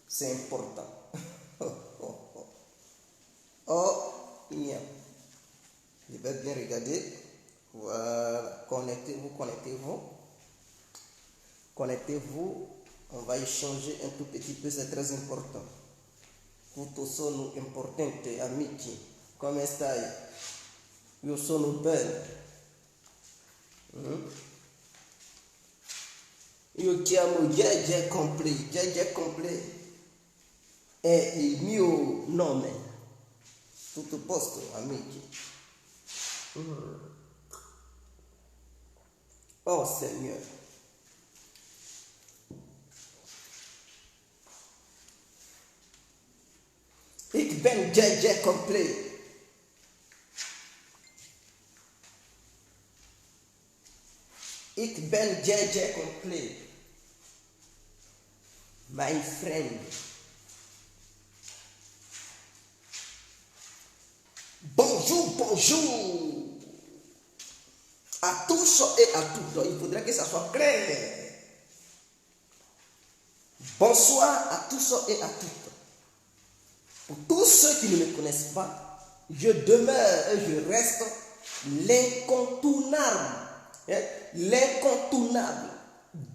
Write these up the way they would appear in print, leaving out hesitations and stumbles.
C'est important. Oh, bien. Je vais bien regarder. Voilà. Connectez-vous, connectez-vous. Connectez-vous. On va échanger un tout petit peu, c'est très important. Tutto sono importante, amici. Come stai? Io sono bene. Io chiamo Jeje Complet. Jeje Complet è il mio nome. Tutto a posto, amici. Oh Signore. Ik ben Jeje Complet. Ik ben Jeje Complet. My friend. Bonjour, bonjour. À tous et à toutes. Donc, il faudrait que ça soit clair. Bonsoir à tous et à toutes. Pour tous ceux qui ne me connaissent pas, je demeure et je reste l'incontournable. L'incontournable.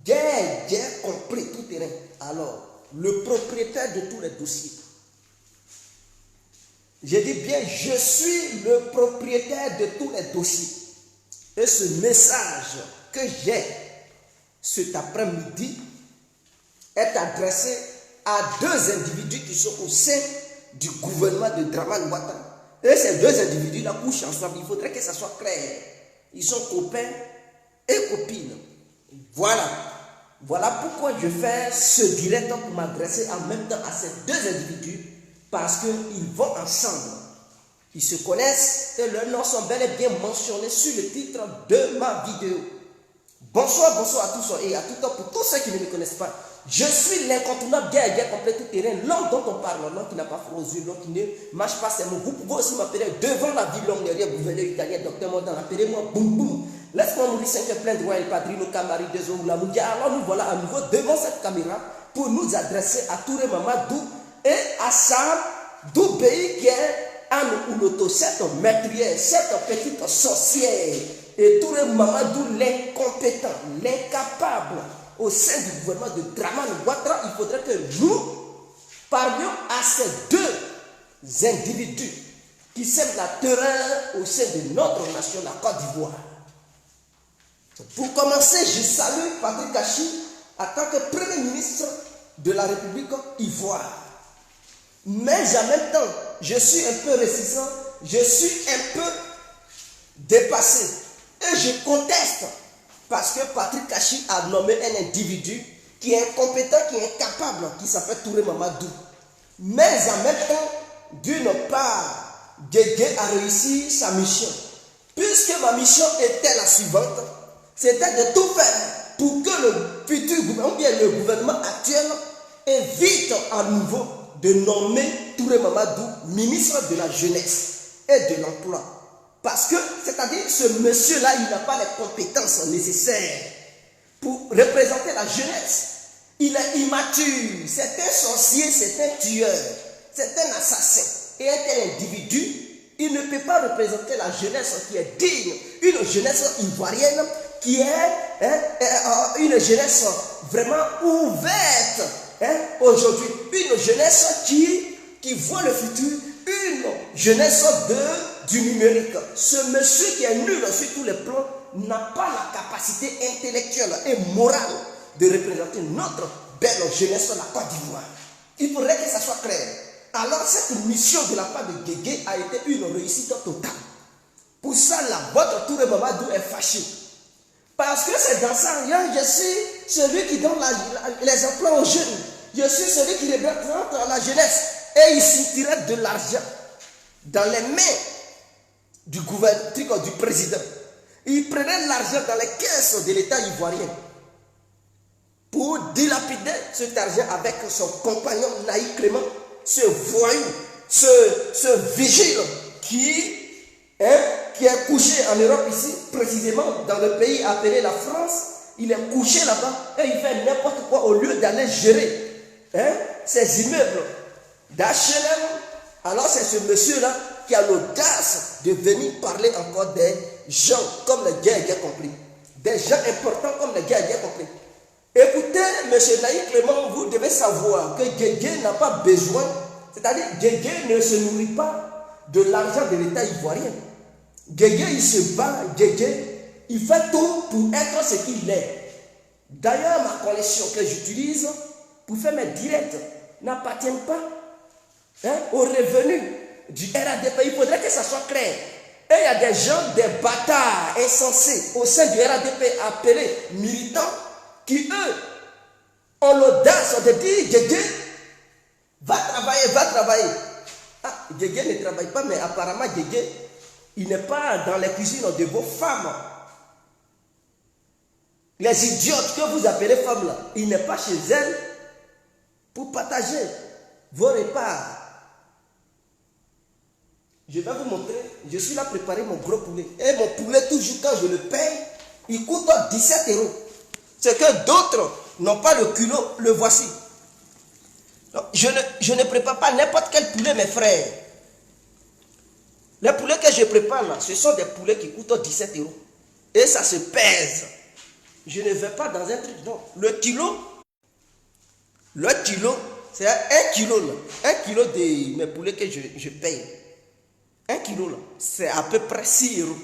J'ai compris tout terrain. Alors, le propriétaire de tous les dossiers. Je dis bien, je suis le propriétaire de tous les dossiers. Et ce message que j'ai cet après-midi est adressé à deux individus qui sont au sein du gouvernement de Dramane Ouattara. Et ces deux individus-là couchent ensemble. Il faudrait que ça soit clair. Ils sont copains et copines. Voilà. Voilà pourquoi je fais ce direct pour m'adresser en même temps à ces deux individus. Parce qu'ils vont ensemble. Ils se connaissent et leurs noms sont bel et bien mentionnés sur le titre de ma vidéo. Bonsoir, bonsoir à tous et à tout temps. Pour tous ceux qui ne me connaissent pas, je suis l'incontournable Jeje Complet tout terrain. L'homme dont on parle, l'homme qui n'a pas froid aux yeux, l'homme qui ne marche pas ses mots. Vous pouvez aussi m'appeler devant la ville longue derrière gouverneur italien, docteur Mordan. Appelez-moi Boum Boum. Laisse-moi mourir sans que plein de rois, el padrino, camari, des eaux, la moudia. Alors nous voilà à nouveau devant cette caméra pour nous adresser à Touré Mamadou et à Sam Doubéi qui est Anne Ouloto, cette meurtrière, cette petite sorcière. Et Touré Mamadou, l'incompétent, l'incapable au sein du gouvernement de Dramane Ouattara. Il faudrait que nous parlions à ces deux individus qui sèment la terreur au sein de notre nation, la Côte d'Ivoire. Pour commencer, je salue Patrick Kachi en tant que Premier ministre de la République Ivoire. Mais en même temps, je suis un peu réticent, je suis un peu dépassé. Et je conteste parce que Patrick Kachi a nommé un individu qui est incompétent, qui est incapable, qui s'appelle Touré Mamadou. Mais en même temps, d'une part, Jeje a réussi sa mission. Puisque ma mission était la suivante, c'était de tout faire pour que le futur gouvernement, ou bien le gouvernement actuel, évite à nouveau de nommer Touré Mamadou ministre de la jeunesse et de l'emploi. Parce que, c'est-à-dire, ce monsieur-là, il n'a pas les compétences nécessaires pour représenter la jeunesse. Il est immature, c'est un sorcier, c'est un tueur, c'est un assassin. Et un tel individu, il ne peut pas représenter la jeunesse qui est digne, une jeunesse ivoirienne qui est une jeunesse vraiment ouverte. Aujourd'hui, une jeunesse qui voit le futur, une jeunesse du numérique. Ce monsieur qui est nul sur tous les plans n'a pas la capacité intellectuelle et morale de représenter notre belle jeunesse de la Côte d'Ivoire. Il faudrait que ça soit clair. Alors cette mission de la part de Jeje a été une réussite totale. Pour ça, votre Touré Mamadou est fâché. Parce que c'est dans ça, je suis celui qui donne les emplois aux jeunes. Je suis celui qui représente la jeunesse. Et il soutirait de l'argent dans les mains du gouvernement, du président. Il prenait l'argent dans les caisses de l'État ivoirien pour dilapider cet argent avec son compagnon Naïk Clément, ce voyou, ce vigile qui est couché en Europe ici, précisément dans le pays appelé la France. Il est couché là-bas et il fait n'importe quoi au lieu d'aller gérer ces immeubles d'HLM. Alors c'est ce monsieur-là qui a l'audace de venir parler encore des gens comme les gars ont compris. Des gens importants comme les gars ont compris. Écoutez, monsieur Naïk Clément, vous devez savoir que Guégué n'a pas besoin, c'est-à-dire Guégué ne se nourrit pas de l'argent de l'État ivoirien. Guégué, il se bat, Guégué, il fait tout pour être ce qu'il est. D'ailleurs, ma collection que j'utilise pour faire mes directs n'appartient pas aux revenus du RADP. Il faudrait que ça soit clair. Et il y a des gens, des bâtards insensés au sein du RADP appelés militants qui, eux, ont l'audace de dire Guégué, va travailler, va travailler. Ah, Guégué ne travaille pas, mais apparemment Guégué, il n'est pas dans les cuisines de vos femmes. Les idiotes que vous appelez femmes là, il n'est pas chez elles pour partager vos repas. Je vais vous montrer, je suis là préparer mon gros poulet. Et mon poulet, toujours quand je le paye, il coûte 17 €. C'est que d'autres n'ont pas le culot, le voici. Donc, je ne prépare pas n'importe quel poulet, mes frères. Les poulets que je prépare là, ce sont des poulets qui coûtent 17 €. Et ça se pèse. Je ne vais pas dans un truc, non. Le kilo, c'est 1 kilo là. 1 kilo de mes poulets que je paye. 1 kilo là, c'est à peu près 6 €.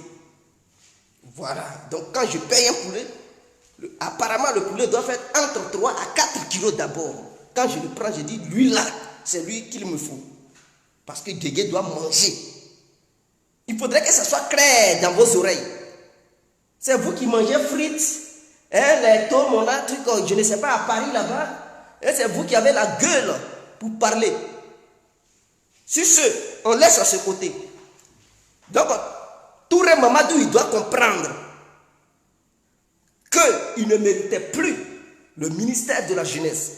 Voilà. Donc quand je paye un poulet, apparemment le poulet doit faire entre 3 à 4 kilos d'abord. Quand je le prends, je dis, lui là, c'est lui qu'il me faut. Parce que Guégué doit manger. Il faudrait que ça soit clair dans vos oreilles. C'est vous qui mangez frites, les tomes, on a un truc, je ne sais pas, à Paris là-bas. Et c'est vous qui avez la gueule pour parler. Sur ce, on laisse à ce côté. Donc, Touré Mamadou, il doit comprendre qu'il ne méritait plus le ministère de la jeunesse.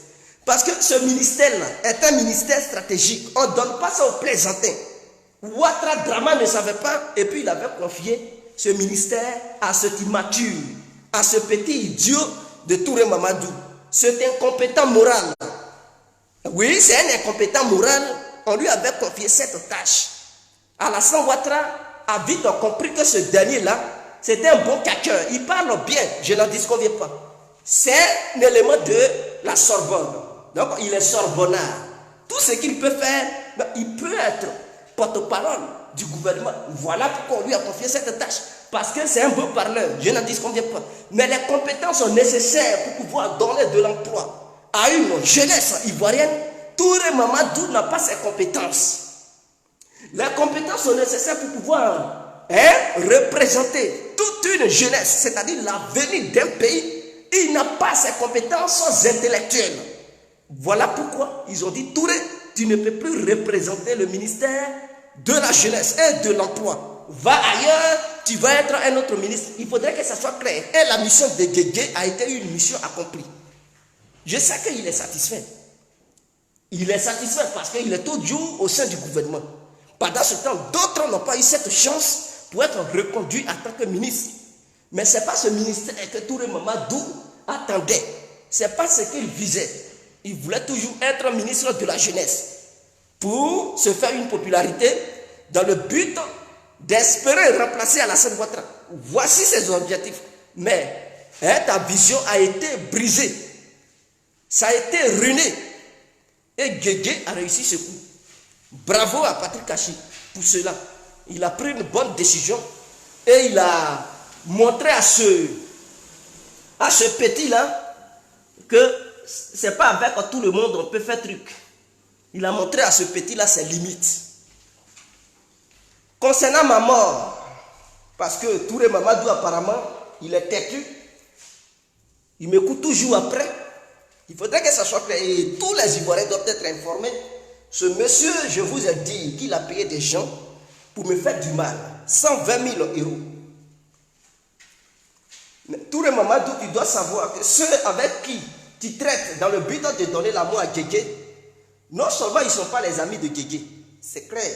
Parce que ce ministère-là est un ministère stratégique. On ne donne pas ça aux plaisantins. Ouattara Drama ne savait pas, et puis il avait confié ce ministère à cet immature, à ce petit idiot de Touré Mamadou. Cet incompétent moral. Oui, c'est un incompétent moral. On lui avait confié cette tâche. Alassane Ouattara a vite compris que ce dernier-là, c'était un bon caqueur. Il parle bien, je n'en disconviens pas. C'est un élément de la Sorbonne. Donc, il est sorbonnard. Tout ce qu'il peut faire, il peut être porte-parole du gouvernement. Voilà pourquoi on lui a confié cette tâche. Parce que c'est un bon parleur, je n'en disconviens pas. Mais les compétences sont nécessaires pour pouvoir donner de l'emploi à une jeunesse ivoirienne. Touré Mamadou n'a pas ces compétences. Les compétences sont nécessaires pour pouvoir représenter toute une jeunesse, c'est-à-dire l'avenir d'un pays. Il n'a pas ces compétences intellectuelles. Voilà pourquoi ils ont dit, Touré, tu ne peux plus représenter le ministère de la jeunesse et de l'emploi. Va ailleurs, tu vas être un autre ministre. Il faudrait que ça soit clair. Et la mission de Guégué a été une mission accomplie. Je sais qu'il est satisfait. Il est satisfait parce qu'il est toujours au sein du gouvernement. Pendant ce temps, d'autres n'ont pas eu cette chance pour être reconduits en tant que ministre. Mais ce n'est pas ce ministère que Touré Mamadou attendait. Ce n'est pas ce qu'il visait. Il voulait toujours être ministre de la jeunesse pour se faire une popularité dans le but d'espérer remplacer Alassane Ouattara. Voici ses objectifs. Mais ta vision a été brisée. Ça a été ruiné. Et Guégué a réussi ce coup. Bravo à Patrick Kachi pour cela. Il a pris une bonne décision et il a montré à ce petit-là que ce n'est pas avec tout le monde on peut faire truc. Il a montré à ce petit-là ses limites. Concernant ma mort, parce que Touré Mamadou apparemment, il est têtu, il me coûte toujours après. Il faudrait que ça soit clair. Et tous les Ivoiriens doivent être informés. Ce monsieur, je vous ai dit qu'il a payé des gens pour me faire du mal. 120 000 €. Mais Touré Mamadou, tu dois savoir que ceux avec qui tu traites dans le but de donner l'amour à Guégué, non seulement ils ne sont pas les amis de Guégué, c'est clair.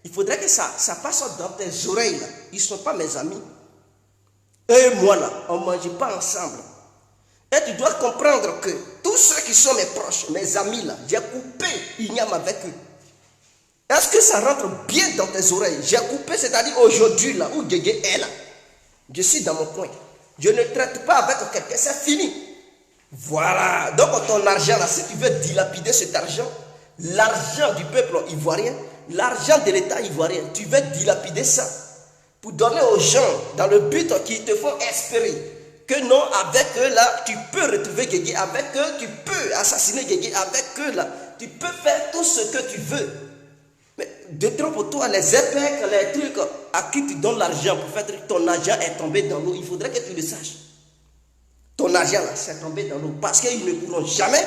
Il faudrait que ça passe dans tes oreilles. Là. Ils ne sont pas mes amis. Eux et moi, là, on ne mange pas ensemble. Et tu dois comprendre que tous ceux qui sont mes proches, mes amis là, j'ai coupé Ignam avec eux. Est-ce que ça rentre bien dans tes oreilles? J'ai coupé, c'est-à-dire aujourd'hui là, où Guégué est là. Je suis dans mon coin. Je ne traite pas avec quelqu'un, c'est fini. Voilà. Donc ton argent là, si tu veux dilapider cet argent, l'argent du peuple ivoirien, l'argent de l'État ivoirien, tu veux dilapider ça pour donner aux gens dans le but qui te font espérer que non, avec eux là, tu peux retrouver Guégué, avec eux, tu peux assassiner Guégué, avec eux là, tu peux faire tout ce que tu veux. Mais de trop pour toi, les épées, les trucs à qui tu donnes l'argent pour faire ton argent est tombé dans l'eau, il faudrait que tu le saches. Ton argent là, c'est tombé dans l'eau parce qu'ils ne pourront jamais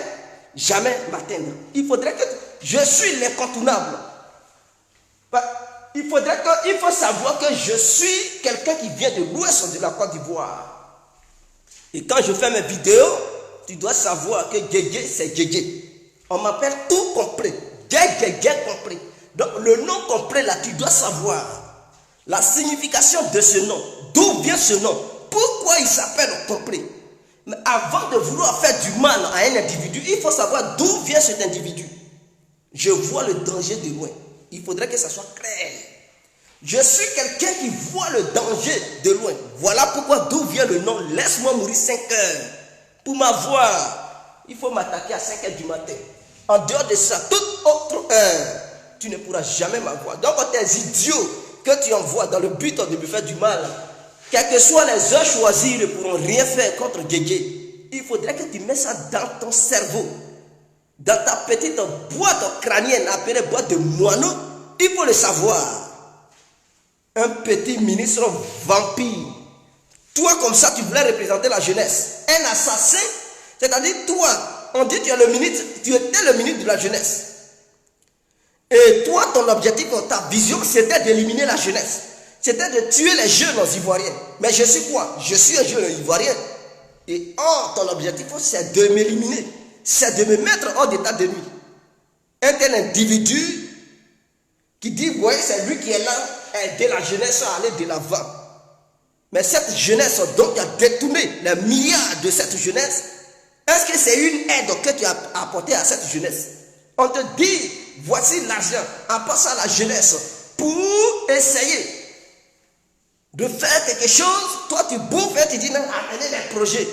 m'atteindre. Il faudrait que je suis l'incontournable. Il faut savoir que je suis quelqu'un qui vient de l'ouest de la Côte d'Ivoire. Et quand je fais mes vidéos, tu dois savoir que Guégué, c'est Guégué. On m'appelle tout complet. Guégué complet. Donc le nom complet là, tu dois savoir la signification de ce nom. D'où vient ce nom? Pourquoi il s'appelle complet? Mais avant de vouloir faire du mal à un individu, il faut savoir d'où vient cet individu. Je vois le danger de loin. Il faudrait que ça soit clair. Je suis quelqu'un qui voit le danger de loin. Voilà pourquoi d'où vient le nom. Laisse-moi mourir 5 heures. Pour m'avoir, il faut m'attaquer à 5 heures du matin. En dehors de ça, toute autre heure, tu ne pourras jamais m'avoir. Donc tes idiots que tu envoies dans le but de me faire du mal, quelles que soient les heures choisies, ils ne pourront rien faire contre Guégué. Il faudrait que tu mettes ça dans ton cerveau. Dans ta petite boîte crânienne appelée boîte de moineau. Il faut le savoir. Un petit ministre vampire. Toi comme ça, tu voulais représenter la jeunesse. Un assassin, c'est-à-dire toi, on dit que tu es le ministre, tu étais le ministre de la jeunesse. Et toi, ton objectif, ta vision, c'était d'éliminer la jeunesse. C'était de tuer les jeunes ivoiriens. Mais je suis quoi? Je suis un jeune ivoirien. Et or, ton objectif, c'est de m'éliminer. C'est de me mettre hors d'état de nuit. Un tel individu qui dit, ouais, c'est lui qui est là, aider la jeunesse à aller de l'avant. Mais cette jeunesse, donc, tu as détourné les milliards de cette jeunesse. Est-ce que c'est une aide que tu as apportée à cette jeunesse? On te dit, voici l'argent, apporte ça à la jeunesse pour essayer de faire quelque chose. Toi, tu bouffes et tu dis, non, amenez les projets.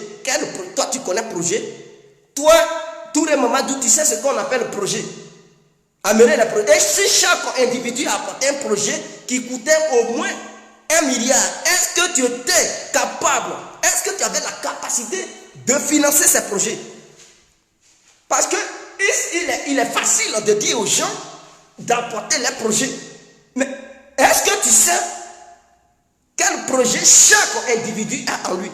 Toi, tu connais le projet. Toi, tous les moments d'où tu sais ce qu'on appelle projet. Amener les projets. Et si chaque individu apportait un projet qui coûtait au moins 1 milliard, est-ce que tu étais capable, est-ce que tu avais la capacité de financer ces projets? Parce que il est facile de dire aux gens d'apporter les projets. Mais est-ce que tu sais quel projet chaque individu a en lui?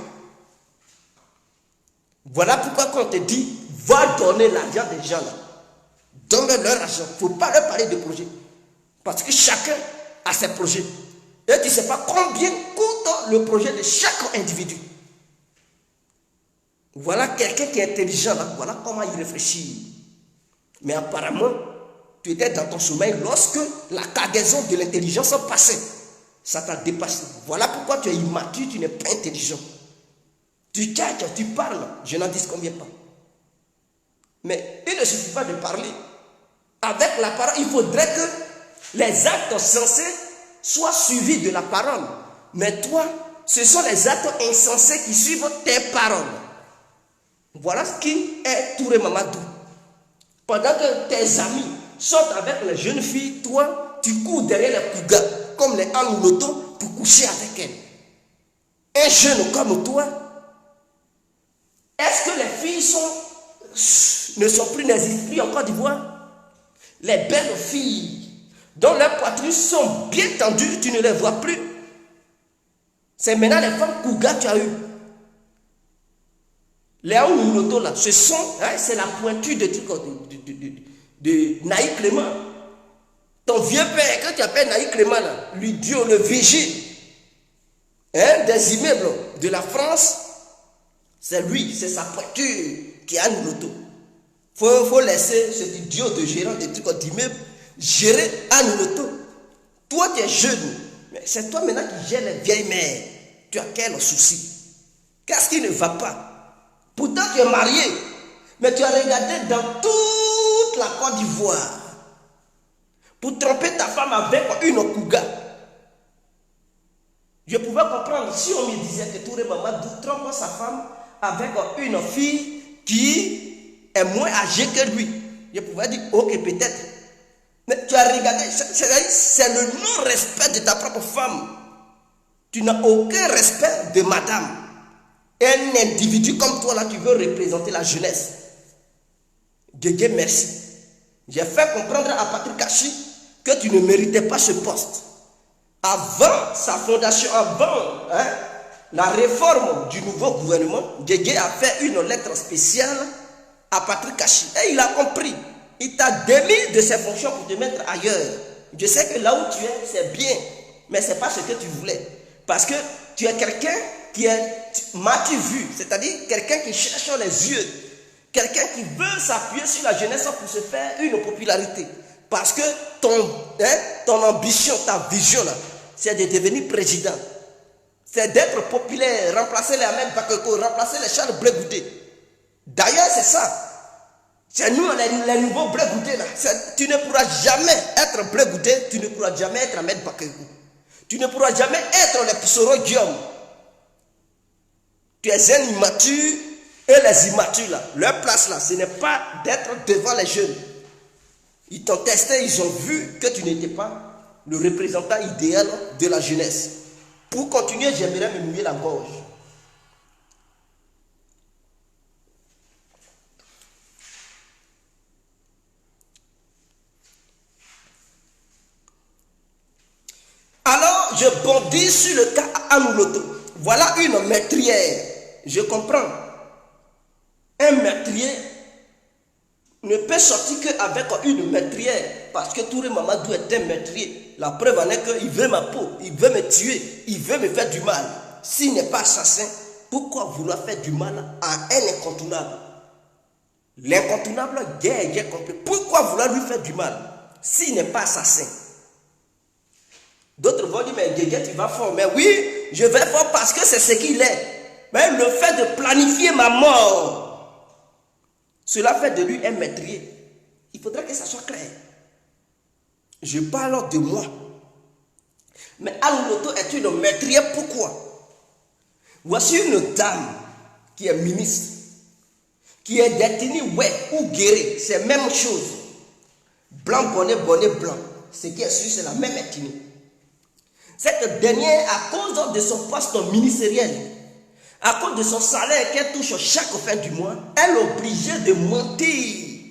Voilà pourquoi quand on te dit, va donner l'argent des gens là. Donne leur argent. Il ne faut pas leur parler de projet. Parce que chacun a ses projets. Et tu ne sais pas combien coûte le projet de chaque individu. Voilà quelqu'un qui est intelligent là. Voilà comment il réfléchit. Mais apparemment, tu étais dans ton sommeil lorsque la cargaison de l'intelligence passait. Ça t'a dépassé. Voilà pourquoi tu es immature, tu n'es pas intelligent. Tu tchatches, tu parles, je n'en dis combien pas. Mais il ne suffit pas de parler. Avec la parole, il faudrait que les actes sensés soient suivis de la parole. Mais toi, ce sont les actes insensés qui suivent tes paroles. Voilà ce qui est Touré Mamadou. Pendant que tes amis sortent avec les jeunes filles, toi, tu cours derrière les cougas, comme les Anouloto, pour coucher avec elles. Un jeune comme toi, est-ce que les filles ne sont plus n'existent plus en Côte d'Ivoire? Les belles filles dont leurs poitrines sont bien tendues, tu ne les vois plus. C'est maintenant les femmes Kouga que tu as eues. Les Anouloto là, ce sont, hein, c'est la pointure de Naïk Clément. Ton vieux père, que tu appelles Naïk Clément là, lui Dieu le vigile, hein, des immeubles de la France, c'est lui, c'est sa pointure qui a Anouloto. Faut laisser cet idiot de gérant des trucs d'immeubles gérer Anouloto. Toi tu es jeune, mais c'est toi maintenant qui gères les vieilles mères. Tu as quel souci? Qu'est-ce qui ne va pas? Pourtant, tu es marié. Mais tu as regardé dans toute la Côte d'Ivoire pour tromper ta femme avec une Okuga. Je pouvais comprendre si on me disait que Touré Mamadou trompe sa femme avec une fille qui est moins âgée que lui. Je pouvais dire, ok, peut-être. Mais tu as regardé, c'est le non-respect de ta propre femme. Tu n'as aucun respect de madame. Un individu comme toi là, tu veux représenter la jeunesse. Guégué, merci. J'ai fait comprendre à Patrick Kachi que tu ne méritais pas ce poste. Avant sa fondation, avant la réforme du nouveau gouvernement, Guégué a fait une lettre spéciale à Patrick Kachi. Et il a compris. Il t'a démis de ses fonctions pour te mettre ailleurs. Je sais que là où tu es, c'est bien. Mais ce n'est pas ce que tu voulais. Parce que tu es quelqu'un qui est m'as-tu vu, c'est-à-dire quelqu'un qui cherche les yeux. Quelqu'un qui veut s'appuyer sur la jeunesse pour se faire une popularité. Parce que ton ambition, ta vision, là, c'est de devenir président. C'est d'être populaire, remplacer les Ahmed Bakayoko, remplacer les Charles Blé Goudé. D'ailleurs, c'est ça. C'est nous, les nouveaux Blé Goudé, là. Tu ne pourras jamais être Blé Goudé, tu ne pourras jamais être Ahmed Bakayoko. Tu ne pourras jamais être le Pissoro Guillaume. Tu es un immature. Et les immatures là, leur place là, ce n'est pas d'être devant les jeunes. Ils t'ont testé, ils ont vu que tu n'étais pas le représentant idéal de la jeunesse. Pour continuer, j'aimerais me mouiller la gorge. Alors, je bondis sur le cas Anouloto. Voilà une meurtrière. Je comprends. Un meurtrier ne peut sortir qu'avec une meurtrière. Parce que Touré Mamadou est un meurtrier. La preuve en est qu'il veut ma peau, il veut me tuer, il veut me faire du mal. S'il n'est pas assassin, pourquoi vouloir faire du mal à un incontournable? L'incontournable, j'ai compris. Pourquoi vouloir lui faire du mal s'il n'est pas assassin? D'autres vont dire, mais Guégué, tu vas fort. Mais oui, je vais fort parce que c'est ce qu'il est. Mais le fait de planifier ma mort, cela fait de lui un meurtrier. Il faudrait que ça soit clair. Je parle de moi. Mais Anouloto est une meurtrière. Pourquoi? Voici une dame qui est ministre, qui est détenue, ou guérie. C'est la même chose. Blanc, bonnet, bonnet, blanc. Ce qui est sûr, c'est la même ethnie. Cette dernière, à cause de son poste ministériel, à cause de son salaire qu'elle touche chaque fin du mois, elle est obligée de mentir,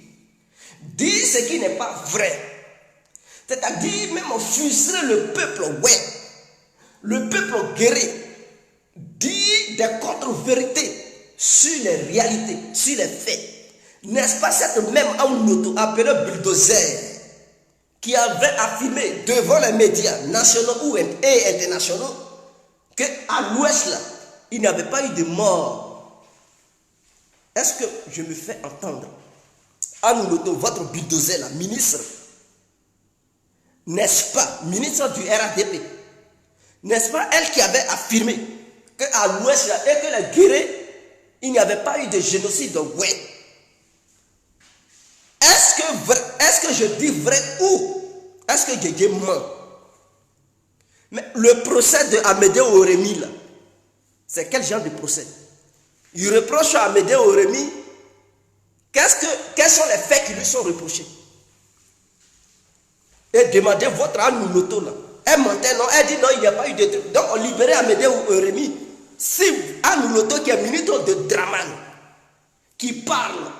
dire ce qui n'est pas vrai. C'est-à-dire même frustrer le peuple, le peuple guéri, dire des contre-vérités sur les réalités, sur les faits. N'est-ce pas cette même Anouloto appelée bulldozer qui avait affirmé devant les médias nationaux et internationaux qu'à l'ouest là, il n'y avait pas eu de mort. Est-ce que je me fais entendre? Anouloto, votre bulldozer là, ministre, n'est-ce pas, ministre du RADP, n'est-ce pas elle qui avait affirmé qu'à l'ouest là, et que les guérés, il n'y avait pas eu de génocide? Ouais. Est-ce que je dis vrai ou est-ce que Guégué ment? Mais le procès de Amédée Oremi là, c'est quel genre de procès? Il reproche à Amédée Oremi. Quels sont les faits qui lui sont reprochés? Et demandez votre Anouloto là. Elle mentait, non? Elle dit non, il n'y a pas eu de truc. Donc on libérait Amédée Oremi. Si Anouloto qui est ministre de Draman, qui parle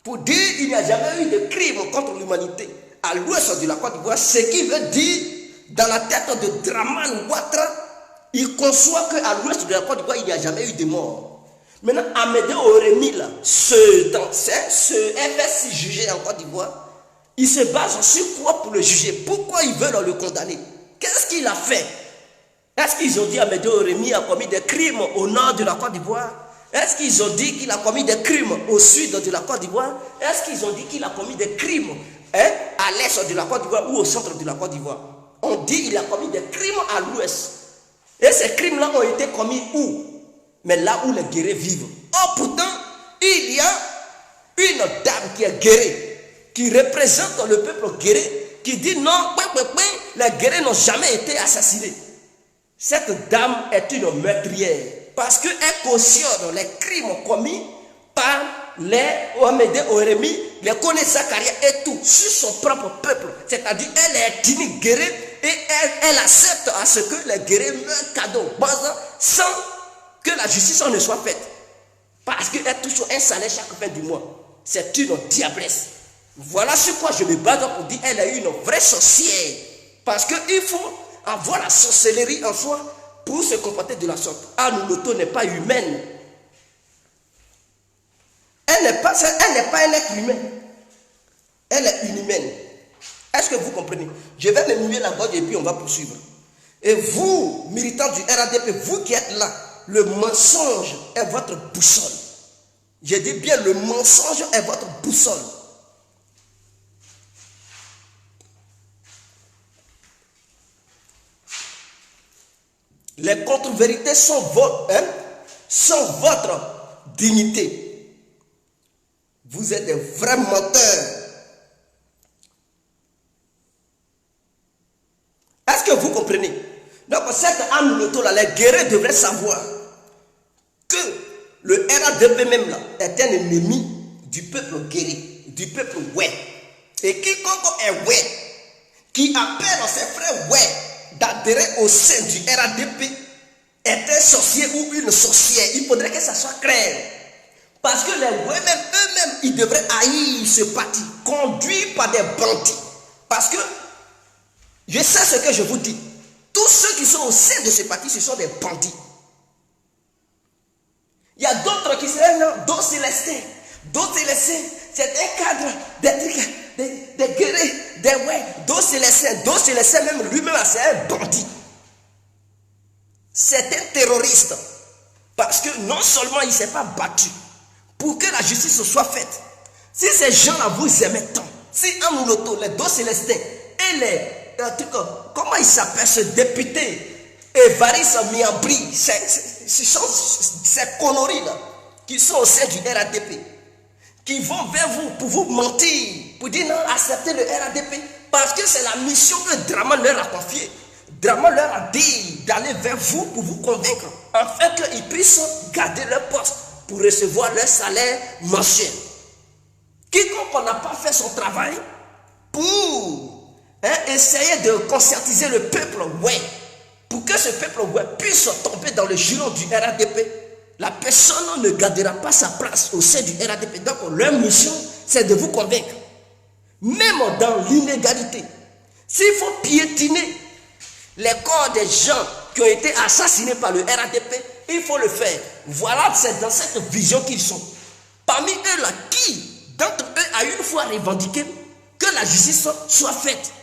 pour dire qu'il n'y a jamais eu de crime contre l'humanité à l'ouest de la Côte d'Ivoire, ce qui veut dire, dans la tête de Draman Ouattara, il conçoit qu'à l'ouest de la Côte d'Ivoire, il n'y a jamais eu de mort. Maintenant, Amédée Oremi, là, ce FSI jugé en Côte d'Ivoire, il se base sur quoi pour le juger? Pourquoi ils veulent le condamner? Qu'est-ce qu'il a fait? Est-ce qu'ils ont dit Amédée Oremi a commis des crimes au nord de la Côte d'Ivoire? Est-ce qu'ils ont dit qu'il a commis des crimes au sud de la Côte d'Ivoire? Est-ce qu'ils ont dit qu'il a commis des crimes à l'est de la Côte d'Ivoire ou au centre de la Côte d'Ivoire? On dit qu'il a commis des crimes à l'ouest. Et ces crimes-là ont été commis où? Mais là où les guerriers vivent. Oh, pourtant, il y a une dame qui est guérée, qui représente le peuple guéré, qui dit non, les guérés n'ont jamais été assassinés. Cette dame est une meurtrière parce qu'elle cautionne les crimes commis par les Omédé Orémi, les Koné Zakaria et tout sur son propre peuple. C'est-à-dire elle est ethnique guérée et elle accepte à ce que les guérés meurent cadeau sans que la justice ne soit faite. Parce qu'elle touche un salaire chaque fin du mois. C'est une diablesse. Voilà sur quoi je me base pour dire qu'elle est une vraie sorcière. Parce qu'il faut avoir la sorcellerie en soi pour se comporter de la sorte. Anne Ouloto n'est pas humaine. Elle n'est pas un être humain. Elle est inhumaine. Est-ce que vous comprenez? Je vais me muer la gorge et puis on va poursuivre. Et vous, militants du RADP, vous qui êtes là, le mensonge est votre boussole. Je dis bien, le mensonge est votre boussole. Les contre-vérités sont votre dignité. Vous êtes des vrais menteurs. Est-ce que vous comprenez? Donc, cette Anne Ouloto là, les guerriers devraient savoir que le RADP même là est un ennemi du peuple guéri, du peuple ouais. Et quiconque est ouais, qui appelle ses frères ouais d'adhérer au sein du RADP est un sorcier ou une sorcière. Il faudrait que ça soit clair. Parce que les ouais même eux-mêmes, ils devraient haïr ce parti, conduit par des bandits. Parce que je sais ce que je vous dis. Tous ceux qui sont au sein de ce parti, ce sont des bandits. Il y a d'autres qui seraient là, d'autres Célestins. D'autres Célestins, c'est des cadres, des guerriers, des ouais. D'autres Célestins, même lui-même, c'est un bandit. C'est un terroriste. Parce que non seulement il ne s'est pas battu pour que la justice soit faite. Si ces gens-là vous aimez tant, si Anne Ouloto, les deux Célestins et les comment il s'appelle ce député Évariste Miambri, ce sont ces conneries là qui sont au sein du RADP, qui vont vers vous pour vous mentir, pour dire non, acceptez le RADP, parce que c'est la mission que Draman leur a confiée. Draman leur a dit d'aller vers vous pour vous convaincre, afin qu'ils puissent garder leur poste pour recevoir leur salaire mensuel. Quiconque n'a pas fait son travail pour essayer de conscientiser le peuple, ouais, pour que ce peuple ouais, puisse tomber dans le giron du RADP, la personne ne gardera pas sa place au sein du RADP. Donc leur mission, c'est de vous convaincre. Même dans l'inégalité, s'il faut piétiner les corps des gens qui ont été assassinés par le RADP, il faut le faire. Voilà, c'est dans cette vision qu'ils sont. Parmi eux là, qui d'entre eux a une fois revendiqué que la justice soit faite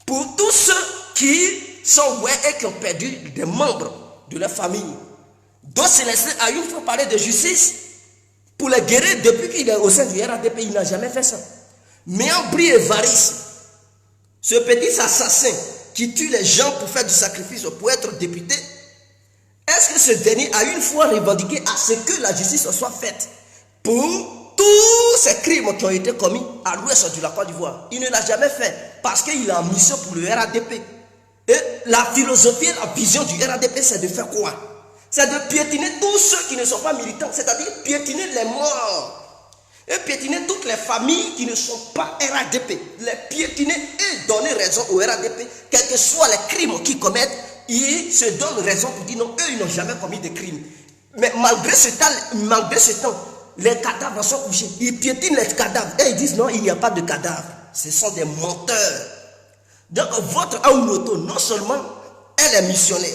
pour tous ceux qui sont ouais et qui ont perdu des membres de leur famille. Donc Célestin a une fois parlé de justice pour les guerriers depuis qu'il est au sein du RADP, il n'a jamais fait ça. Mais Miambri Évariste, ce petit assassin qui tue les gens pour faire du sacrifice pour être député, est-ce que ce dernier a une fois revendiqué à ce que la justice soit faite pour tous ces crimes qui ont été commis à l'ouest de la Côte d'Ivoire? Il ne l'a jamais fait parce qu'il est en mission pour le RADP. Et la philosophie et la vision du RADP, c'est de faire quoi? C'est de piétiner tous ceux qui ne sont pas militants, c'est-à-dire piétiner les morts. Et piétiner toutes les familles qui ne sont pas RADP. Les piétiner et donner raison au RADP, quels que soient les crimes qu'ils commettent, ils se donnent raison pour dire non, eux ils n'ont jamais commis de crimes. Mais malgré ce temps, les cadavres sont couchés. Ils piétinent les cadavres et ils disent non, il n'y a pas de cadavres. Ce sont des menteurs. Donc votre Anne Ouloto, non seulement elle est missionnaire,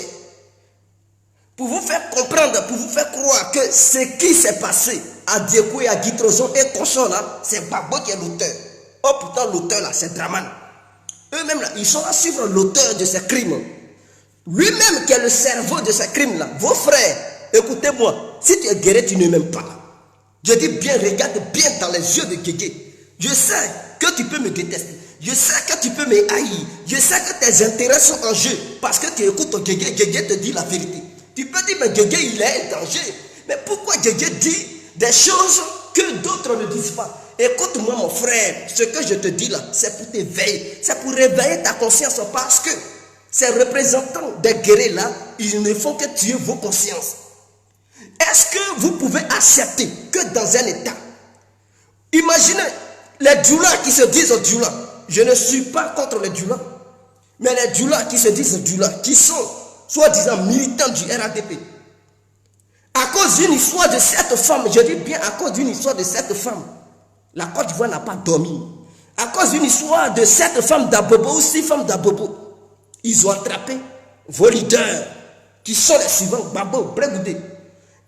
pour vous faire comprendre, pour vous faire croire que ce qui s'est passé à Diékou et à Guitrozon et Conchon là, c'est Babo qui est l'auteur. Oh pourtant l'auteur là, c'est Draman. Eux-mêmes là, ils sont à suivre l'auteur de ces crimes. Lui-même qui est le cerveau de ces crimes là. Vos frères, écoutez-moi, si tu es guéri, tu ne m'aimes pas. Je dis bien, regarde bien dans les yeux de Guégué. Je sais que tu peux me détester. Je sais que tu peux me haïr. Je sais que tes intérêts sont en jeu. Parce que tu écoutes Guégué, Guégué te dit la vérité. Tu peux dire, mais Guégué, il est un danger. Mais pourquoi Guégué dit des choses que d'autres ne disent pas. Écoute-moi mon frère, ce que je te dis là, c'est pour t'éveiller, c'est pour réveiller ta conscience parce que ces représentants des guerriers là, ils ne font que tuer vos consciences. Est-ce que vous pouvez accepter que dans un état, imaginez les djoulas qui se disent djoulas, je ne suis pas contre les djoulas, mais les djoulas qui se disent djoulas, qui sont soi-disant militants du RADP, à cause d'une histoire de cette femme, je dis bien à cause d'une histoire de cette femme, la Côte d'Ivoire n'a pas dormi. À cause d'une histoire de cette femme d'Abobo ou 6 femmes d'Abobo, ils ont attrapé vos leaders, qui sont les suivants, Babo, Bregoudé.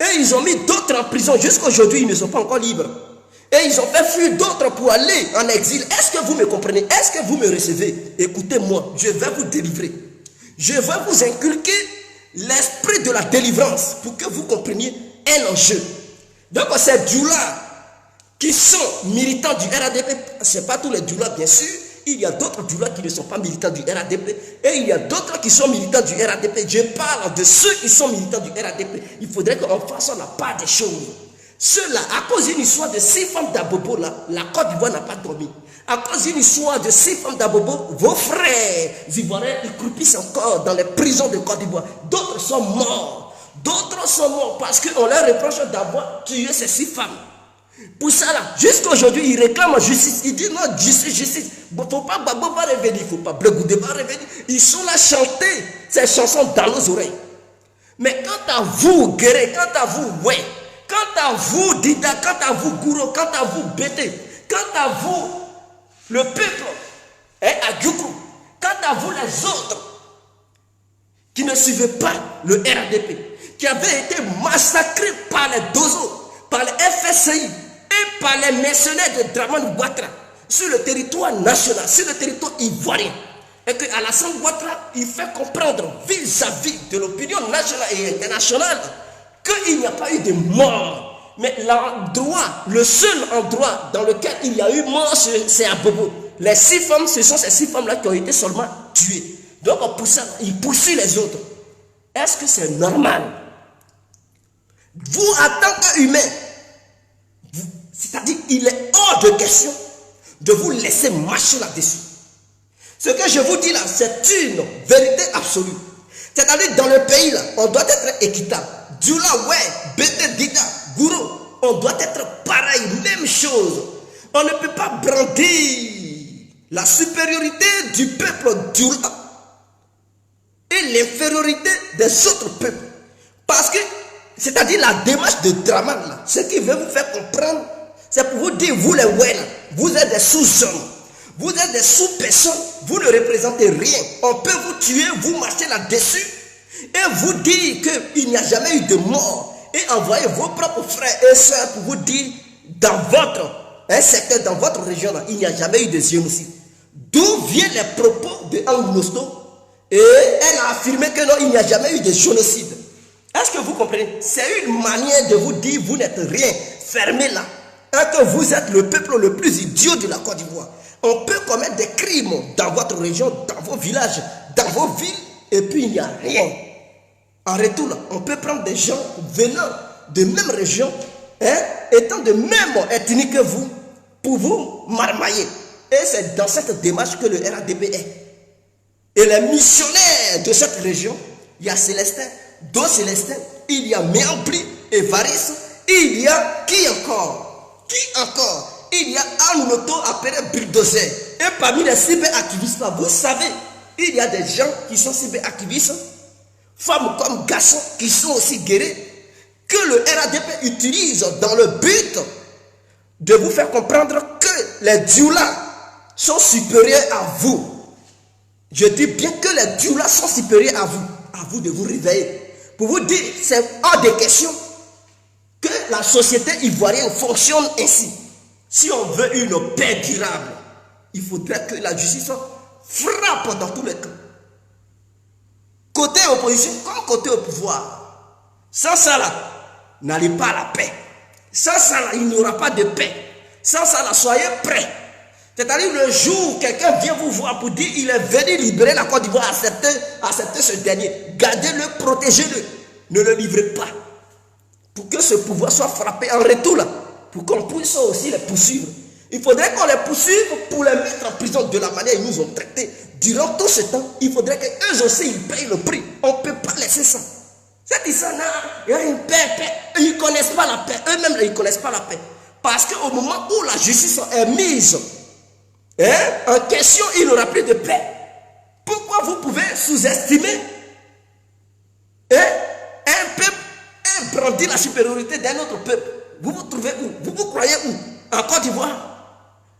Et ils ont mis d'autres en prison. Jusqu'à aujourd'hui, ils ne sont pas encore libres. Et ils ont fait fuir d'autres pour aller en exil. Est-ce que vous me comprenez? Est-ce que vous me recevez? Écoutez-moi, je vais vous délivrer. Je vais vous inculquer l'esprit de la délivrance pour que vous compreniez un enjeu. Donc, ces djoulas qui sont militants du RADP, ce n'est pas tous les djoulas, bien sûr. Il y a d'autres djoulas qui ne sont pas militants du RADP. Et il y a d'autres qui sont militants du RADP. Je parle de ceux qui sont militants du RADP. Il faudrait qu'on fasse la part des choses. Ceux-là, à cause d'une histoire de 6 femmes d'Abobo, là, la Côte d'Ivoire n'a pas dormi. À cause d'une histoire de 6 femmes d'Abobo, vos frères ivoiriens, ils croupissent encore dans les prisons de Côte d'Ivoire. D'autres sont morts. D'autres sont morts parce qu'on leur reproche d'avoir tué ces 6 femmes. Pour ça, là, jusqu'à aujourd'hui, ils réclament justice. Ils disent non, justice, justice. Il ne faut pas Babo va revenir, il ne faut pas Blegoudé va revenir. Ils sont là chanter ces chansons dans nos oreilles. Mais quant à vous, Guéré, quant à vous, ouais, quant à vous, Dida, quant à vous, Gouro, quant à vous, Bété, quant à vous, le peuple, à Djoukou, quant à vous, les autres, qui ne suivaient pas le RADP, qui avaient été massacrés par les Dozo, par les FSI, et par les mercenaires de Dramane Ouattara sur le territoire national, sur le territoire ivoirien. Et que Alassane Ouattara, il fait comprendre vis-à-vis de l'opinion nationale et internationale qu'il n'y a pas eu de mort. Mais l'endroit, le seul endroit dans lequel il y a eu mort, c'est à Bobo. Les 6 femmes, ce sont ces 6 femmes-là qui ont été seulement tuées. Donc pour ça, il poursuit les autres. Est-ce que c'est normal? Vous, en tant qu'humain, c'est-à-dire il est hors de question de vous laisser marcher là-dessus. Ce que je vous dis là, c'est une vérité absolue. C'est-à-dire dans le pays là, on doit être équitable. Djoula, ouais, Bété, Dida, Gouro, on doit être pareil, même chose. On ne peut pas brandir la supériorité du peuple Djoula et l'infériorité des autres peuples. Parce que, c'est-à-dire la démarche de Dramane là, ce qui veut vous faire comprendre, c'est pour vous dire, vous les Wènes, vous êtes des sous-hommes, vous êtes des sous-personnes, vous ne représentez rien. On peut vous tuer, vous marcher là-dessus, et vous dire qu'il n'y a jamais eu de mort, et envoyer vos propres frères et sœurs pour vous dire, dans votre secteur, dans votre région, là, il n'y a jamais eu de génocide. D'où viennent les propos de Angounosto? Et elle a affirmé que non, il n'y a jamais eu de génocide. Est-ce que vous comprenez? C'est une manière de vous dire, vous n'êtes rien, fermez là. Et que vous êtes le peuple le plus idiot de la Côte d'Ivoire. On peut commettre des crimes dans votre région, dans vos villages, dans vos villes, et puis il n'y a rien. En retour, là, on peut prendre des gens venant de même région, étant de même ethnie que vous, pour vous marmailler. Et c'est dans cette démarche que le RADP est. Et les missionnaires de cette région, il y a Célestin, Do Célestin, il y a Méampli, Évariste, il y a qui encore? Qui encore? Il y a Anoto appelé Bulldozer. Et parmi les cyberactivistes, vous savez, il y a des gens qui sont cyberactivistes, femmes comme garçons, qui sont aussi guéris, que le RADP utilise dans le but de vous faire comprendre que les djoulas sont supérieurs à vous. Je dis bien que les djoulas sont supérieurs à vous de vous réveiller. Pour vous dire, c'est hors de question que la société ivoirienne fonctionne ainsi. Si on veut une paix durable, il faudrait que la justice frappe dans tous les cas. Côté opposition comme côté au pouvoir. Sans ça là, n'allez pas à la paix. Sans ça là, il n'y aura pas de paix. Sans ça là, soyez prêts. C'est-à-dire le jour où quelqu'un vient vous voir pour dire il est venu libérer la Côte d'Ivoire, acceptez ce dernier. Gardez-le, protégez-le. Ne le livrez pas. pour que ce pouvoir soit frappé en retour là, pour qu'on puisse aussi les poursuivre. Il faudrait qu'on les poursuive pour les mettre en prison de la manière dont ils nous ont traités. Durant tout ce temps, il faudrait qu'eux aussi ils payent le prix. On ne peut pas laisser ça. C'est dit ça, il y a une paix. Ils ne connaissent pas la paix. Eux-mêmes, ils ne connaissent pas la paix. Parce qu'au moment où la justice est mise en question, il n'y aura plus de paix. Pourquoi vous pouvez sous-estimer un peuple et brandir la supériorité d'un autre peuple? Vous vous trouvez où? Vous croyez où? En Côte d'Ivoire?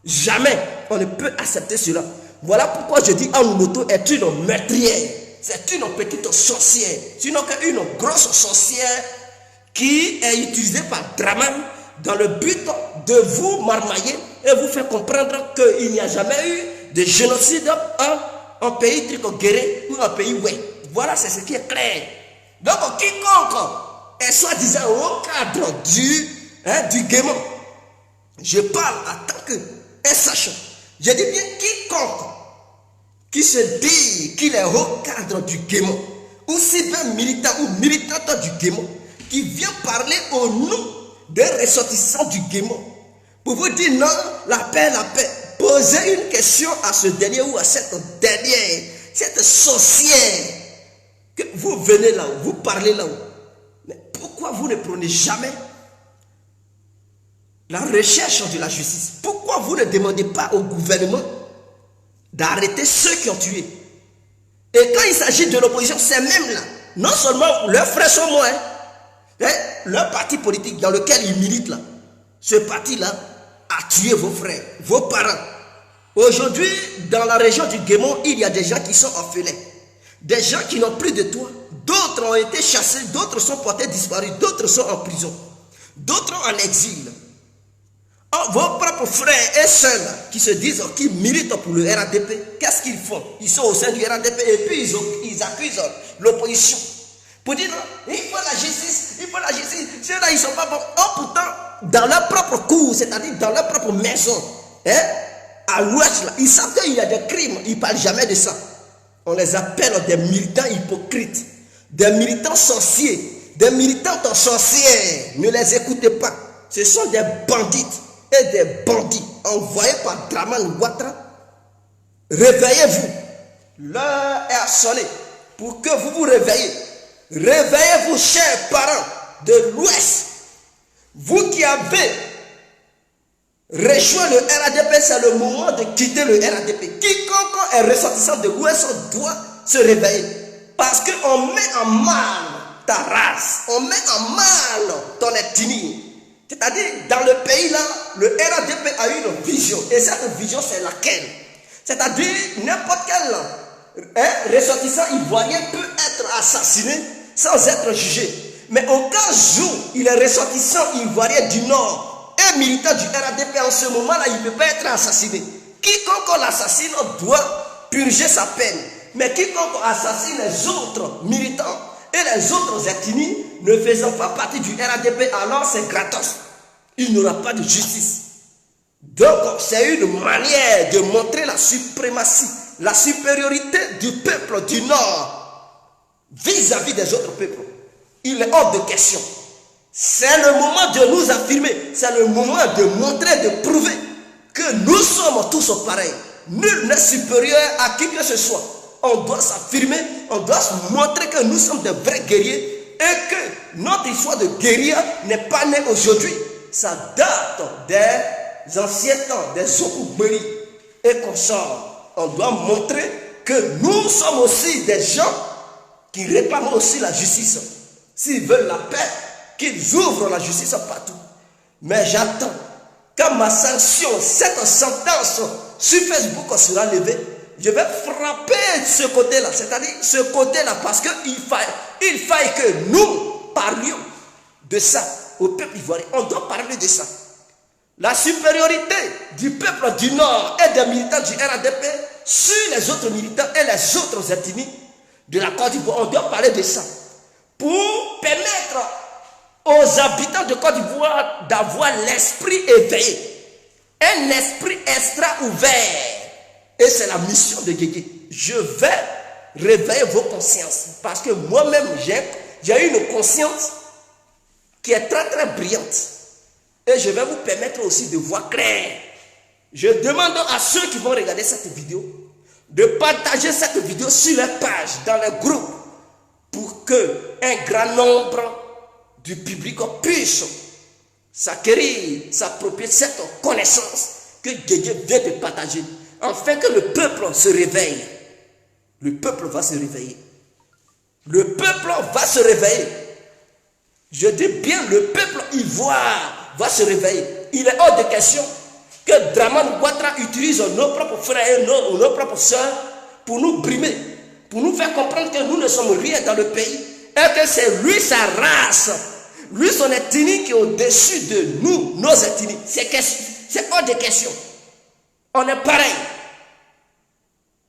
Jamais on ne peut accepter cela. Voilà pourquoi je dis Aoumoto est une meurtrière. C'est une petite sorcière. Sinon qu'une grosse sorcière qui est utilisée par Draman dans le but de vous marmailler et vous faire comprendre qu'il n'y a jamais eu de génocide en pays Trico-Guéré ou en pays Oué. Voilà, c'est ce qui est clair. Donc, quiconque est soi-disant au cadre du Guémon, je parle en tant qu'un sachant. Je dis bien quiconque qui se dit qu'il est au cadre du Guémon, ou si bien militant ou militante du Guémon, qui vient parler au nom des ressortissants du Guémon, pour vous dire non, la paix. Posez une question à ce dernier ou à cette dernière, cette sorcière, que vous venez là-haut, vous parlez là-haut. Mais pourquoi vous ne prenez jamais la recherche de la justice? Pourquoi vous ne demandez pas au gouvernement d'arrêter ceux qui ont tué? Et quand il s'agit de l'opposition, c'est même là. Non seulement leurs frères sont morts, leur parti politique dans lequel ils militent là, ce parti-là a tué vos frères, vos parents. Aujourd'hui, dans la région du Guémon, il y a des gens qui sont orphelins, des gens qui n'ont plus de toit, d'autres ont été chassés, d'autres sont portés disparus, d'autres sont en prison, d'autres en exil. Oh, vos propres frères et sœurs qui se disent, qui militent pour le RADP, qu'est-ce qu'ils font? Ils sont au sein du RADP et puis ils accusent l'opposition. Pour dire, il faut la justice, ceux-là ils ne sont pas bons. Oh, pourtant, dans leur propre cour, c'est-à-dire dans leur propre maison, à l'ouest, ils savent qu'il y a des crimes, ils ne parlent jamais de ça. On les appelle des militants hypocrites, des militants sorciers, des militantes sorcières. Ne les écoutez pas. Ce sont des bandites et des bandits envoyés par Draman Ouattara. Réveillez-vous. L'heure est à sonner pour que vous vous réveillez. Réveillez-vous, chers parents de l'Ouest. Vous qui avez rejoint le RADP, c'est le moment de quitter le RADP. Quiconque est ressortissant de l'Ouest doit se réveiller. Parce qu'on met en mal ta race, on met en mal ton ethnie. C'est-à-dire, dans le pays là, le RADP a une vision. Et cette vision, c'est laquelle? C'est-à-dire, n'importe quel ressortissant ivoirien peut être assassiné sans être jugé. Mais au cas où il est ressortissant ivoirien du Nord et militant du RADP, en ce moment-là, il ne peut pas être assassiné. Quiconque l'assassine doit purger sa peine. Mais quiconque assassine les autres militants et les autres ethnies ne faisant pas partie du RADP, alors c'est gratos. Il n'y aura pas de justice. Donc, c'est une manière de montrer la suprématie, la supériorité du peuple du Nord vis-à-vis des autres peuples. Il est hors de question. C'est le moment de nous affirmer, c'est le moment de montrer, de prouver que nous sommes tous pareils. Nul n'est supérieur à qui que ce soit. On doit s'affirmer, on doit se montrer que nous sommes de vrais guerriers et que notre histoire de guerrier n'est pas née aujourd'hui. Ça date des anciens temps, des Okouberi et consorts. On doit montrer que nous sommes aussi des gens qui réclament aussi la justice. S'ils veulent la paix, qu'ils ouvrent la justice partout. Mais j'attends, quand ma sanction, cette sentence sur Facebook sera levée, je vais frapper ce côté-là, c'est-à-dire ce côté-là, parce qu'il faille que nous parlions de ça au peuple ivoirien. On doit parler de ça. La supériorité du peuple du Nord et des militants du RADP sur les autres militants et les autres ethnies de la Côte d'Ivoire. On doit parler de ça pour permettre aux habitants de Côte d'Ivoire d'avoir l'esprit éveillé, un esprit extra ouvert. Et c'est la mission de Guégué. Je vais réveiller vos consciences parce que moi-même j'ai une conscience qui est très très brillante. Et je vais vous permettre aussi de voir clair. Je demande à ceux qui vont regarder cette vidéo de partager cette vidéo sur les pages, dans les groupes, pour que un grand nombre du public puisse s'acquérir, s'approprier cette connaissance que Dieu vient de partager, afin que le peuple se réveille. Le peuple va se réveiller. Le peuple va se réveiller. Je dis bien, le peuple ivoire va se réveiller. Il est hors de question que Dramane Ouattara utilise nos propres frères et nos propres soeurs pour nous brimer, pour nous faire comprendre que nous ne sommes rien dans le pays et que c'est lui, sa race, lui, son ethnie qui est au-dessus de nous, nos ethnies. C'est hors de question. On est pareil.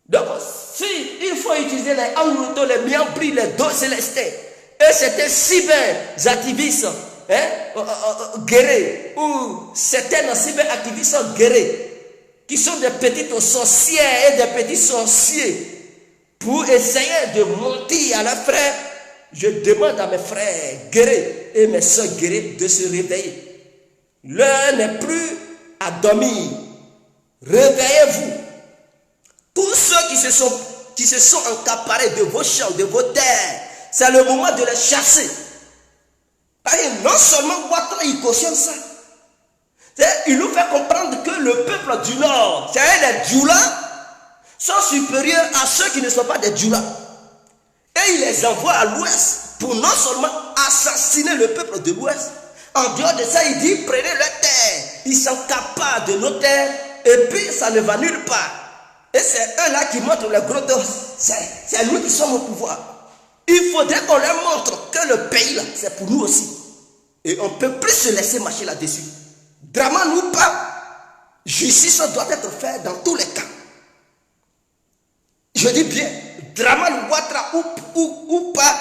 Donc, si il faut utiliser les Anouto, les Miambri, les dos célestes, et c'était cyber-activistes guerriers, ou certains cyber-activistes guerriers, qui sont des petites sorcières et des petits sorciers, pour essayer de mentir à leurs frères, je demande à mes frères guerriers et mes soeurs guerriers de se réveiller. L'heure n'est plus à dormir. Réveillez-vous. Tous ceux qui se sont accaparés de vos champs, de vos terres, c'est le moment de les chasser. Parce que non seulement Ouattara, il cautionne ça. Il nous fait comprendre que le peuple du Nord, c'est-à-dire les Djoula, sont supérieurs à ceux qui ne sont pas des Djoula. Et il les envoie à l'ouest pour non seulement assassiner le peuple de l'ouest. En dehors de ça, il dit prenez leurs terres. Ils s'accaparent de nos terres et puis ça ne va nulle part. Et c'est eux-là qui montrent le gros dos. C'est nous qui sommes au pouvoir. Il faudrait qu'on leur montre que le pays là, c'est pour nous aussi. Et on ne peut plus se laisser marcher là-dessus. Dramane ou pas, justice doit être faite dans tous les cas. Je dis bien, Dramane Ouattara ou pas,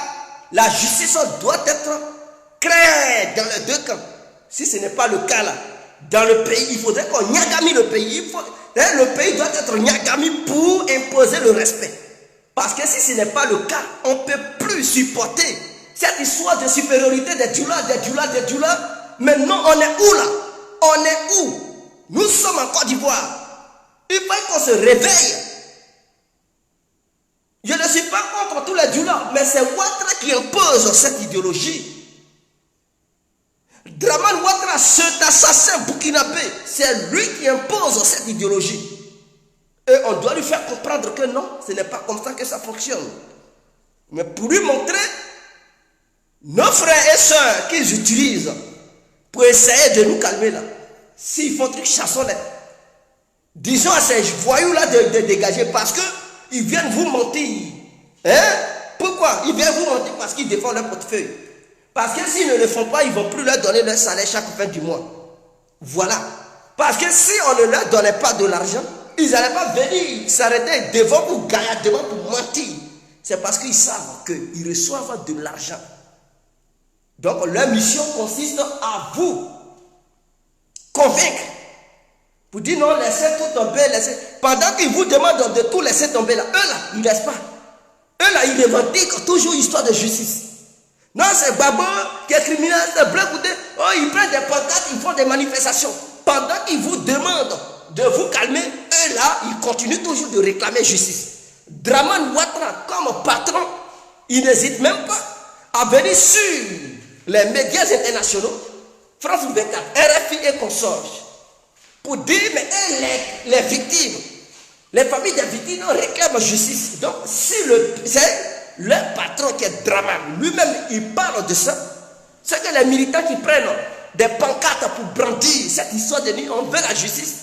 la justice doit être créée dans les deux camps. Si ce n'est pas le cas là, dans le pays, il faudrait qu'on nyagami le pays. Le pays doit être nyagami pour imposer le respect. Parce que si ce n'est pas le cas, on ne peut plus supporter cette histoire de supériorité des Djoula. Maintenant, on est où là? On est où? Nous sommes en Côte d'Ivoire. Il faut qu'on se réveille. Je ne suis pas contre tous les Djoula, mais c'est Ouattara qui impose cette idéologie. Dramane Ouattara, cet assassin burkinabé, c'est lui qui impose cette idéologie. Et on doit lui faire comprendre que non, ce n'est pas comme ça que ça fonctionne. Mais pour lui montrer nos frères et sœurs qu'ils utilisent pour essayer de nous calmer là. S'ils font truc, chassons-les. Disons à ces voyous-là de dégager parce qu'ils viennent vous mentir. Hein? Pourquoi? Ils viennent vous mentir parce qu'ils défendent leur portefeuille. Parce que s'ils ne le font pas, ils ne vont plus leur donner leur salaire chaque fin du mois. Voilà. Parce que si on ne leur donnait pas de l'argent, ils n'allaient pas venir s'arrêter devant vous, gaillardement pour mentir. C'est parce qu'ils savent qu'ils reçoivent de l'argent. Donc leur mission consiste à vous convaincre. Pour dire non, laissez tout tomber, laissez. Pendant qu'ils vous demandent de tout laisser tomber là, eux là, ils ne laissent pas. Eux là, ils revendiquent toujours histoire de justice. Non, c'est Babo qui est criminel, c'est Blé-Boudé. Oh, ils prennent des pancartes, ils font des manifestations. Pendant qu'ils vous demandent de vous calmer, eux là, ils continuent toujours de réclamer justice. Dramane Ouattara, comme patron, il n'hésite même pas à venir sur les médias internationaux, France 24, RFI et consorts, pour dire, mais les victimes, les familles des victimes réclament justice. Donc, si c'est le patron qui est Dramane, lui-même, il parle de ça, c'est que les militants qui prennent des pancartes pour brandir cette histoire de nuit, on veut la justice.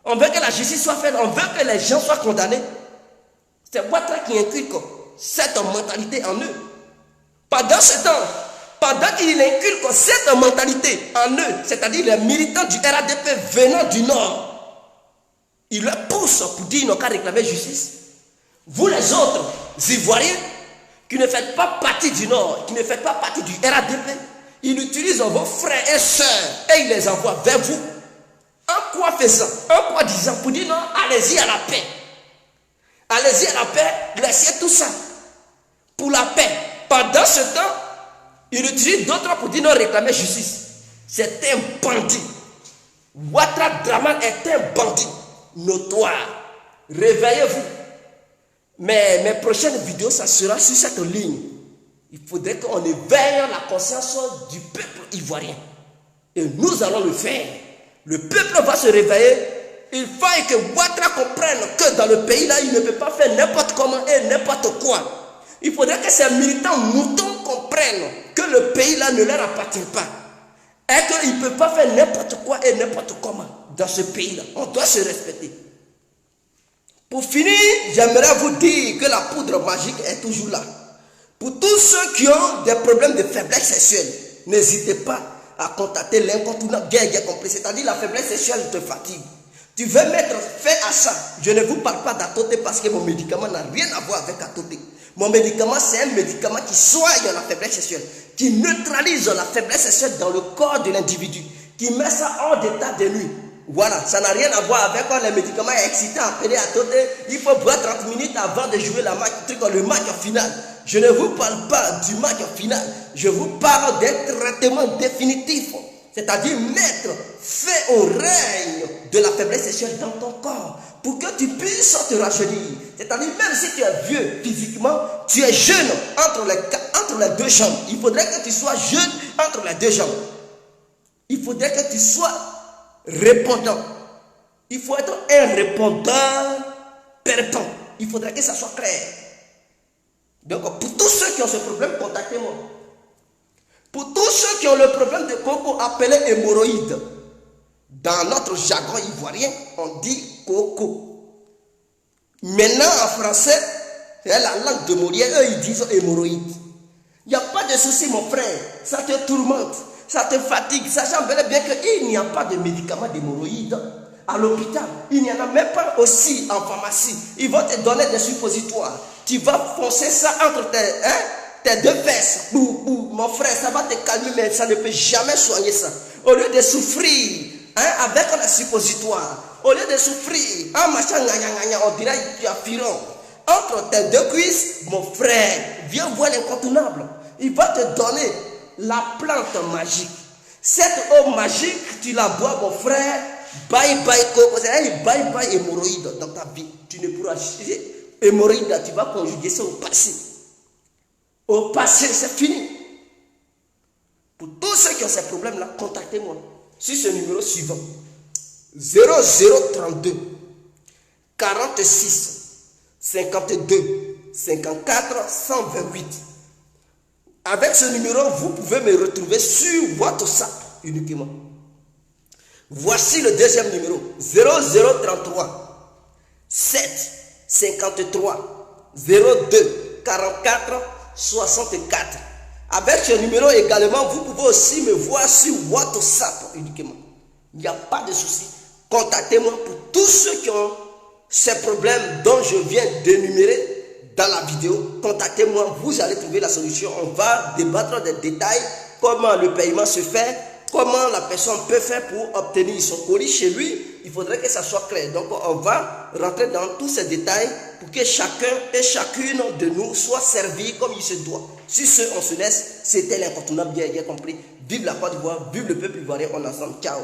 On veut que la justice soit faite, on veut que les gens soient condamnés. C'est Ouattara qui inculque cette mentalité en eux. Pendant ce temps, pendant qu'il inculque cette mentalité en eux, c'est-à-dire les militants du RADP venant du Nord, il leur pousse pour dire qu'ils n'ont qu'à réclamer justice. Vous les autres Ivoiriens, qui ne faites pas partie du Nord, qui ne faites pas partie du RADP, ils utilisent vos frères et sœurs et ils les envoient vers vous. En quoi faisant, en quoi disant, pour dire non, allez-y à la paix. Allez-y à la paix, laissez tout ça. Pour la paix. Pendant ce temps, Il utilise d'autres pour dire non, réclamer justice. C'est un bandit. Ouattara Draman est un bandit notoire. Réveillez-vous. Mais mes prochaines vidéos, ça sera sur cette ligne. Il faudrait qu'on éveille la conscience du peuple ivoirien. Et nous allons le faire. Le peuple va se réveiller. Il faut que Ouattara comprenne que dans le pays là, il ne peut pas faire n'importe comment et n'importe quoi. Il faudrait que ces militants moutons comprennent que le pays là ne leur appartient pas. Et qu'ils ne peuvent pas faire n'importe quoi et n'importe comment dans ce pays là. On doit se respecter. Pour finir, j'aimerais vous dire que la poudre magique est toujours là. Pour tous ceux qui ont des problèmes de faiblesse sexuelle, n'hésitez pas à contacter l'incontournable bien compris. C'est-à-dire la faiblesse sexuelle te fatigue. Tu veux mettre fin à ça. Je ne vous parle pas d'atoté parce que mon médicament n'a rien à voir avec atoté. Mon médicament, c'est un médicament qui soigne la faiblesse sexuelle, qui neutralise la faiblesse sexuelle dans le corps de l'individu, qui met ça hors d'état de nuit. Voilà, ça n'a rien à voir avec quand les médicaments excitants appelés atoté. Il faut boire 30 minutes avant de jouer le match final. Je ne vous parle pas du match final. Je vous parle d'un traitement définitif. C'est-à-dire mettre fin au règne de la faiblesse sexuelle dans ton corps. Pour que tu puisses te rajeunir. C'est-à-dire même si tu es vieux physiquement, tu es jeune entre les deux jambes. Il faudrait que tu sois jeune entre les deux jambes. Il faudrait que tu sois répondant. Il faut être un répondant perpétuel. Il faudrait que ça soit clair. Donc, pour tous ceux qui ont ce problème, contactez-moi. Pour tous ceux qui ont le problème de coco appelé hémorroïde, dans notre jargon ivoirien, on dit coco. Maintenant, en français, c'est la langue de Molière, eux, ils disent hémorroïde. Il n'y a pas de souci, mon frère. Ça te tourmente, ça te fatigue, sachant bel et bien qu'il n'y a pas de médicaments d'hémorroïde à l'hôpital. Il n'y en a même pas aussi en pharmacie. Ils vont te donner des suppositoires. Tu vas foncer ça entre tes deux fesses. Mon frère, ça va te calmer, mais ça ne peut jamais soigner ça. Au lieu de souffrir avec un suppositoire, au lieu de souffrir en machin, on dirait que tu as firon. Entre tes deux cuisses, mon frère, viens voir l'incontournable. Il va te donner la plante magique. Cette eau magique, tu la bois, mon frère. Bye bye coco, bye bye hémorroïde dans ta vie. Tu ne pourras chier. Hémorroïde, tu vas conjuguer ça au passé. Au passé, c'est fini. Pour tous ceux qui ont ces problèmes-là, contactez-moi sur ce numéro suivant. 0032 46 52 54 128. Avec ce numéro, vous pouvez me retrouver sur WhatsApp uniquement. Voici le deuxième numéro. 0033 7 53 02 44 64. Avec ce numéro également, vous pouvez aussi me voir sur WhatsApp uniquement. Il n'y a pas de souci. Contactez-moi pour tous ceux qui ont ces problèmes dont je viens d'énumérer dans la vidéo. Contactez-moi, vous allez trouver la solution. On va débattre des détails, comment le paiement se fait, comment la personne peut faire pour obtenir son colis chez lui. Il faudrait que ça soit clair. Donc on va rentrer dans tous ces détails pour que chacun et chacune de nous soit servi comme il se doit. Sur ce, on se laisse. C'était l'incontournable bien compris. Vive la Côte d'Ivoire, vive le peuple ivoirien, on est ensemble. Ciao.